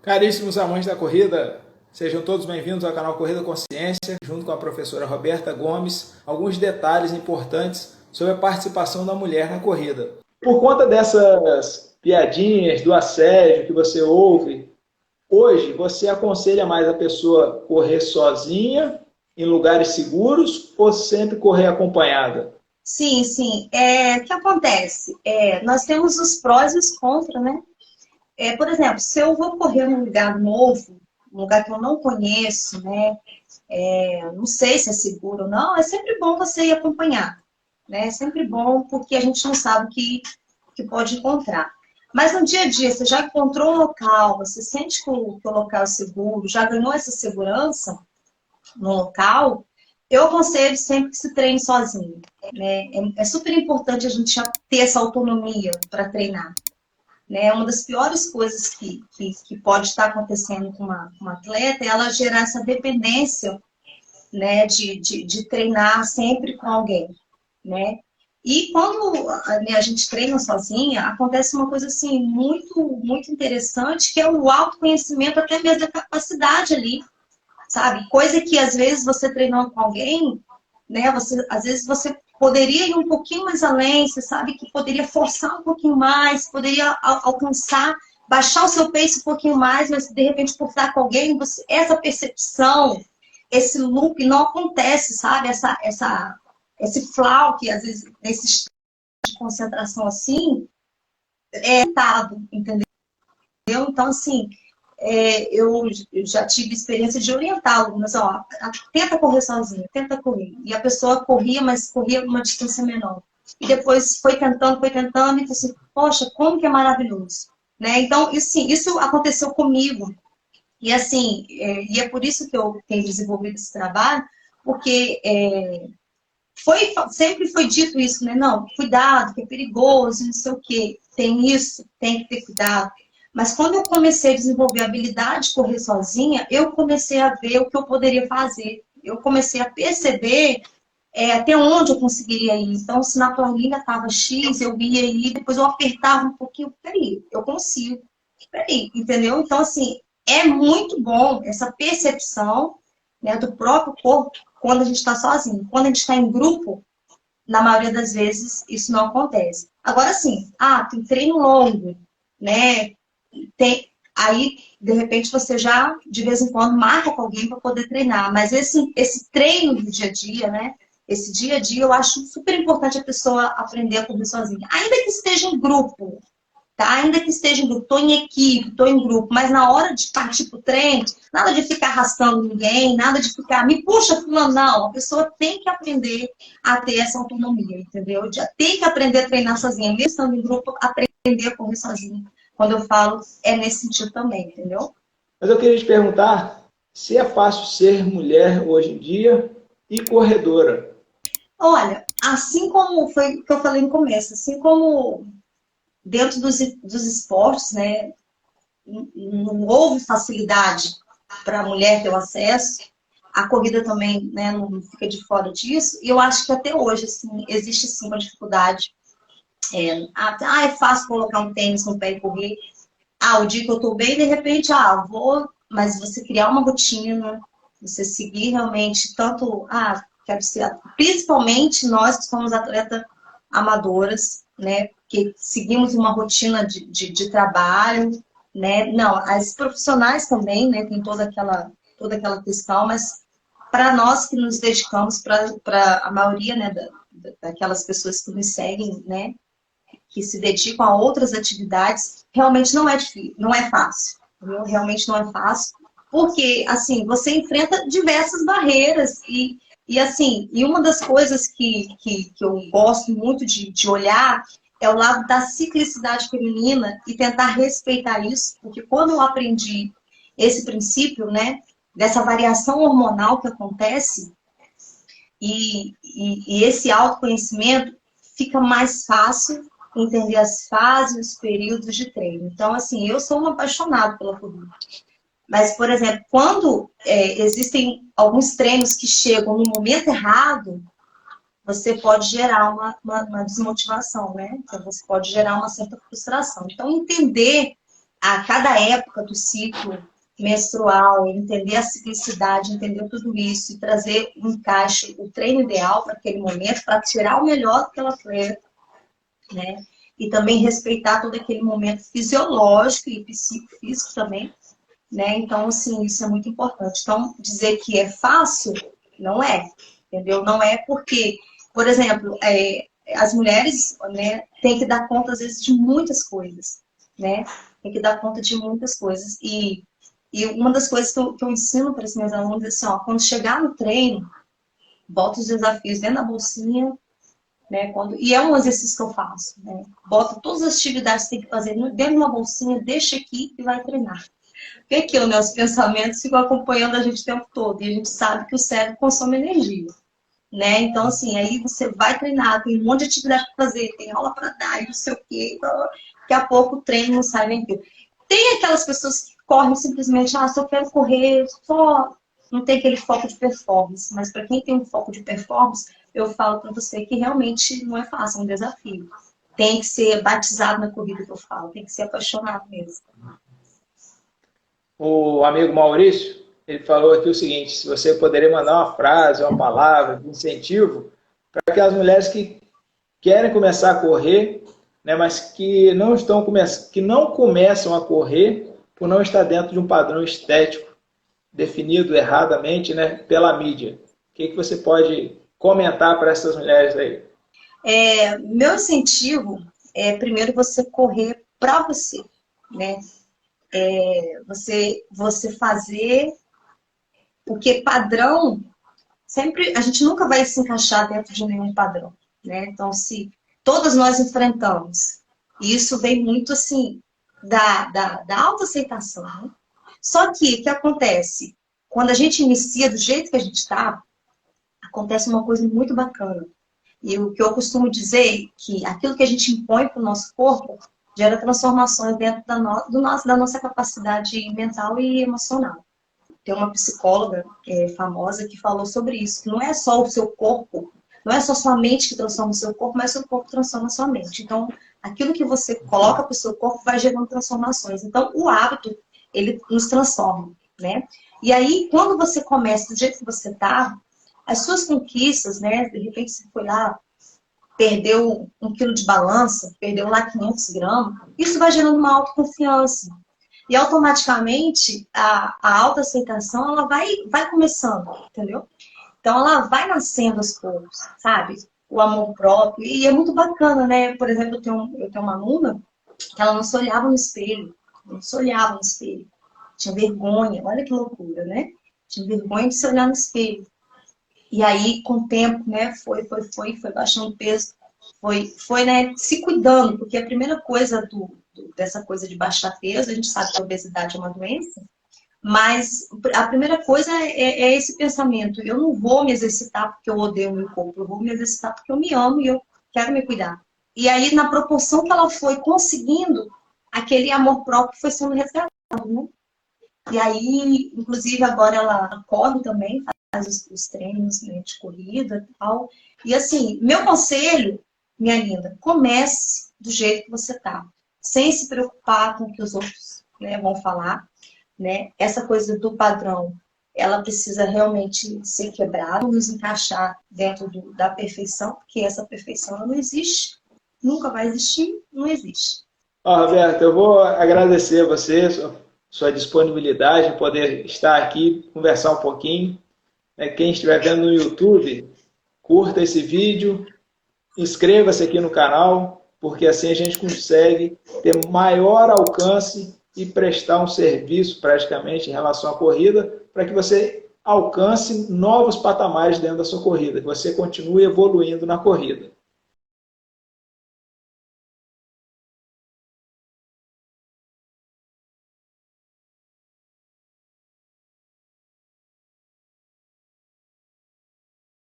Caríssimos amantes da corrida, sejam todos bem-vindos ao canal Corrida Consciência, junto com a professora Roberta Gomes, alguns detalhes importantes sobre a participação da mulher na corrida. Por conta dessas piadinhas, do assédio que você ouve, hoje você aconselha mais a pessoa correr sozinha, em lugares seguros, ou sempre correr acompanhada? Sim, sim. O que acontece? Nós temos os prós e os contras, né? Por exemplo, se eu vou correr num lugar novo, um lugar que eu não conheço, né? Não sei se é seguro ou não, é sempre bom você ir acompanhar, né? É sempre bom porque a gente não sabe o que pode encontrar. Mas no dia a dia, você já encontrou o local, você sente que o local é seguro, já ganhou essa segurança no local, eu aconselho sempre que se treine sozinho, né? É super importante a gente já ter essa autonomia para treinar, né? Uma das piores coisas que pode estar acontecendo com uma atleta é ela gerar essa dependência, né, de treinar sempre com alguém, né? E quando a gente treina sozinha, acontece uma coisa assim muito interessante, que é o autoconhecimento até mesmo da capacidade ali, sabe? Coisa que às vezes você treinando com alguém, né? Às vezes você poderia ir um pouquinho mais além, você sabe que poderia forçar um pouquinho mais, poderia alcançar, baixar o seu pace um pouquinho mais, mas de repente por estar com alguém, essa percepção, esse loop não acontece, sabe? Esse flow que às vezes nesse estado de concentração assim é tentado, entendeu? Então assim, eu já tive experiência de orientá-lo, mas ó, tenta correr sozinho, tenta correr. E a pessoa corria, mas corria uma distância menor. E depois foi tentando, e disse assim, poxa, como que é maravilhoso. Né? Então, isso aconteceu comigo. E assim, e é por isso que eu tenho desenvolvido esse trabalho, porque sempre foi dito isso, né? Não, cuidado, que é perigoso, não sei o quê. Tem isso, tem que ter cuidado. Mas quando eu comecei a desenvolver a habilidade de correr sozinha, eu comecei a ver o que eu poderia fazer. Eu comecei a perceber até onde eu conseguiria ir. Então, se na planilha estava X, eu ia ir, depois eu apertava um pouquinho, peraí, eu consigo. Peraí, entendeu? Então, assim, é muito bom essa percepção, né, do próprio corpo quando a gente está sozinho. Quando a gente está em grupo, na maioria das vezes, isso não acontece. Agora, sim, tem treino longo, né? Aí, de repente, você já, de vez em quando, marca com alguém para poder treinar. Mas esse treino do dia a dia, né? Esse dia a dia, eu acho super importante a pessoa aprender a correr sozinha. Ainda que esteja em grupo, tá? Ainda que esteja em grupo, estou em equipe, estou em grupo, mas na hora de partir para o treino, nada de ficar arrastando ninguém, nada de ficar, me puxa, fulano, não. A pessoa tem que aprender a ter essa autonomia, entendeu? Já tem que aprender a treinar sozinha, mesmo estando em grupo, aprender a correr sozinha. Quando eu falo, é nesse sentido também, entendeu? Mas eu queria te perguntar se é fácil ser mulher hoje em dia e corredora. Olha, assim como foi o que eu falei no começo, assim como dentro dos esportes, né, não houve facilidade para a mulher ter o acesso, a corrida também, né, não fica de fora disso, e eu acho que até hoje, assim, existe sim uma dificuldade. É fácil colocar um tênis no pé e correr. O dia que eu tô bem, de repente, vou, mas você criar uma rotina, você seguir realmente tanto, quero ser, principalmente nós que somos atletas amadoras, né, que seguimos uma rotina de trabalho, né, não, as profissionais também, né, tem toda aquela questão, mas para nós que nos dedicamos, para a maioria, né, daquelas pessoas que nos seguem, né, que se dedicam a outras atividades, realmente não é difícil, não é fácil. Entendeu? Realmente não é fácil. Porque, assim, você enfrenta diversas barreiras e uma das coisas que eu gosto muito de olhar é o lado da ciclicidade feminina e tentar respeitar isso, porque quando eu aprendi esse princípio, né, dessa variação hormonal que acontece e esse autoconhecimento, fica mais fácil entender as fases, os períodos de treino. Então, assim, eu sou uma apaixonada pela corrida. Mas, por exemplo, quando existem alguns treinos que chegam no momento errado, você pode gerar uma desmotivação, né? Então, você pode gerar uma certa frustração. Então, entender a cada época do ciclo menstrual, entender a ciclicidade, entender tudo isso e trazer um encaixe, o treino ideal para aquele momento, para tirar o melhor daquela atleta, né? E também respeitar todo aquele momento fisiológico e psicofísico também, né? Então, assim, isso é muito importante. Então, dizer que é fácil, não é, entendeu? Não é porque, por exemplo, as mulheres, né, têm que dar conta, às vezes, de muitas coisas, né? Tem que dar conta de muitas coisas. E uma das coisas que eu ensino para os meus alunos é assim, ó, quando chegar no treino, bota os desafios dentro da bolsinha, né? E é um exercício que eu faço, né? Bota todas as atividades que tem que fazer dentro de uma bolsinha, deixa aqui e vai treinar. Porque aquilo, né? Os pensamentos ficam acompanhando a gente o tempo todo. E a gente sabe que o cérebro consome energia, né? Então, assim, aí você vai treinar, tem um monte de atividade para fazer, tem aula para dar, e não sei o quê. Então, daqui a pouco o treino não sai nem aquilo. Tem aquelas pessoas que correm simplesmente, se eu quero correr, só não tem aquele foco de performance. Mas para quem tem um foco de performance, eu falo para você que realmente não é fácil, é um desafio. Tem que ser batizado na corrida que eu falo, tem que ser apaixonado mesmo. O amigo Maurício, ele falou aqui o seguinte, se você poderia mandar uma frase, uma palavra de incentivo para aquelas mulheres que querem começar a correr, né, mas que não começam a correr por não estar dentro de um padrão estético definido erradamente, né, pela mídia. O que você pode comentar para essas mulheres aí? Meu incentivo é primeiro você correr para você, né? Você fazer, porque padrão, sempre, a gente nunca vai se encaixar dentro de nenhum padrão, né? Então, se todas nós enfrentamos, e isso vem muito, assim, da autoaceitação, né? Só que, o que acontece? Quando a gente inicia do jeito que a gente está, acontece uma coisa muito bacana. E o que eu costumo dizer é que aquilo que a gente impõe para o nosso corpo gera transformações dentro da nossa capacidade mental e emocional. Tem uma psicóloga famosa que falou sobre isso, que não é só o seu corpo, não é só sua mente que transforma o seu corpo, mas o seu corpo transforma a sua mente. Então, aquilo que você coloca para o seu corpo vai gerando transformações. Então, o hábito, ele nos transforma, né? E aí, quando você começa do jeito que você está, as suas conquistas, né? De repente você foi lá, perdeu 1 quilo de balança, perdeu lá 500 gramas, isso vai gerando uma autoconfiança. E automaticamente a autoaceitação ela vai começando, entendeu? Então ela vai nascendo aos poucos, sabe? O amor próprio. E é muito bacana, né? Por exemplo, eu tenho uma aluna que ela não se olhava no espelho. Não se olhava no espelho. Tinha vergonha, olha que loucura, né? Tinha vergonha de se olhar no espelho. E aí, com o tempo, né, foi baixando peso, foi, né, se cuidando, porque a primeira coisa dessa coisa de baixar peso, a gente sabe que a obesidade é uma doença, mas a primeira coisa é esse pensamento, eu não vou me exercitar porque eu odeio o meu corpo, eu vou me exercitar porque eu me amo e eu quero me cuidar. E aí, na proporção que ela foi conseguindo, aquele amor próprio foi sendo resgatado, né? E aí, inclusive, agora ela corre também, faz os treinos, né, de corrida e tal. E assim, meu conselho, minha linda, comece do jeito que você tá, sem se preocupar com o que os outros, né, vão falar, né? Essa coisa do padrão, ela precisa realmente ser quebrada, nos encaixar dentro da perfeição, porque essa perfeição ela não existe, nunca vai existir, não existe. Roberto, eu vou agradecer a você, sua disponibilidade em poder estar aqui, conversar um pouquinho. Quem estiver vendo no YouTube, curta esse vídeo, inscreva-se aqui no canal, porque assim a gente consegue ter maior alcance e prestar um serviço praticamente em relação à corrida, para que você alcance novos patamares dentro da sua corrida, que você continue evoluindo na corrida.